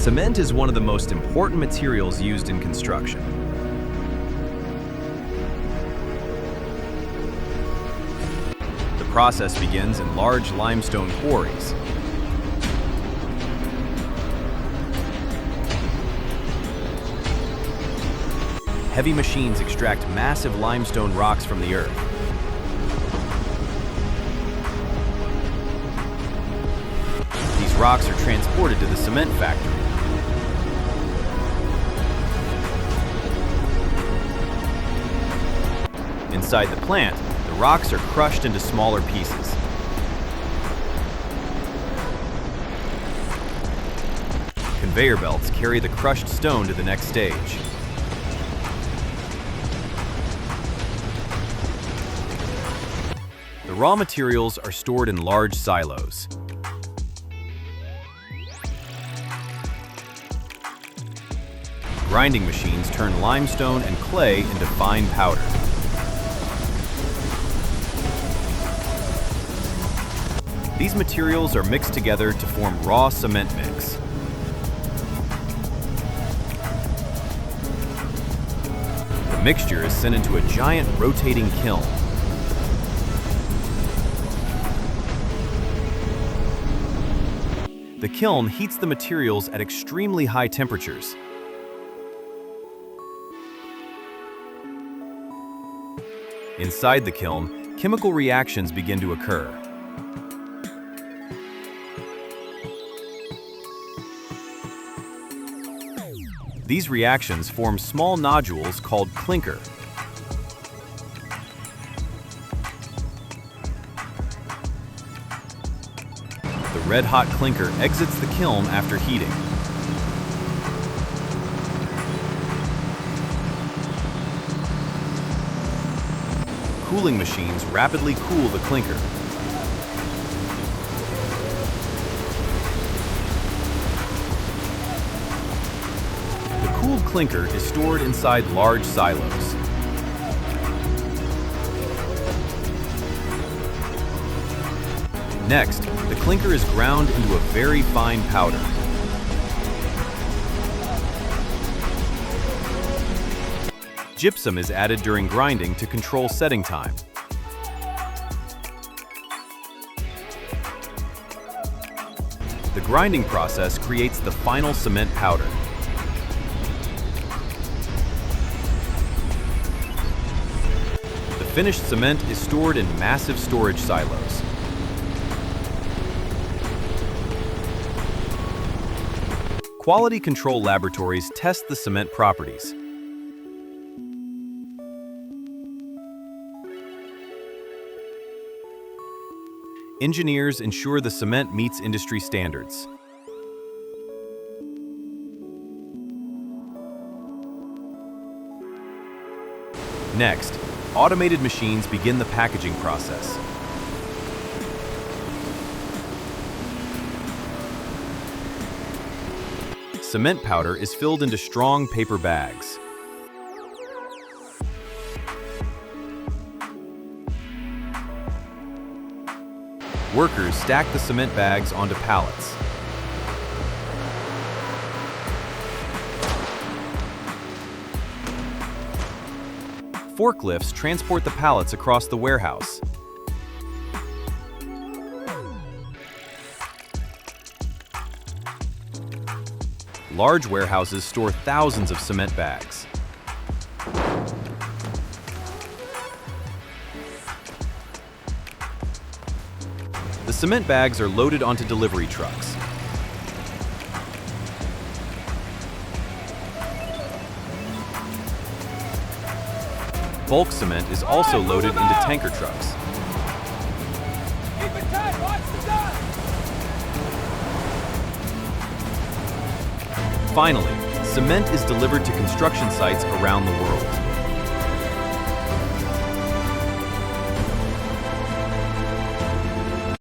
Cement is one of the most important materials used in construction. The process begins in large limestone quarries. Heavy machines extract massive limestone rocks from the earth. These rocks are transported to the cement factory. Inside the plant, the rocks are crushed into smaller pieces. Conveyor belts carry the crushed stone to the next stage. The raw materials are stored in large silos. Grinding machines turn limestone and clay into fine powder. These materials are mixed together to form raw cement mix. The mixture is sent into a giant rotating kiln. The kiln heats the materials at extremely high temperatures. Inside the kiln, chemical reactions begin to occur. These reactions form small nodules called clinker. The red-hot clinker exits the kiln after heating. Cooling machines rapidly cool the clinker. The cooled clinker is stored inside large silos. Next, the clinker is ground into a very fine powder. Gypsum is added during grinding to control setting time. The grinding process creates the final cement powder. The finished cement is stored in massive storage silos. Quality control laboratories test the cement properties. Engineers ensure the cement meets industry standards. Next, automated machines begin the packaging process. Cement powder is filled into strong paper bags. Workers stack the cement bags onto pallets. Forklifts transport the pallets across the warehouse. Large warehouses store thousands of cement bags. The cement bags are loaded onto delivery trucks. Bulk cement is also loaded into tanker trucks. Keep it tight, watch the gun! Finally, cement is delivered to construction sites around the world.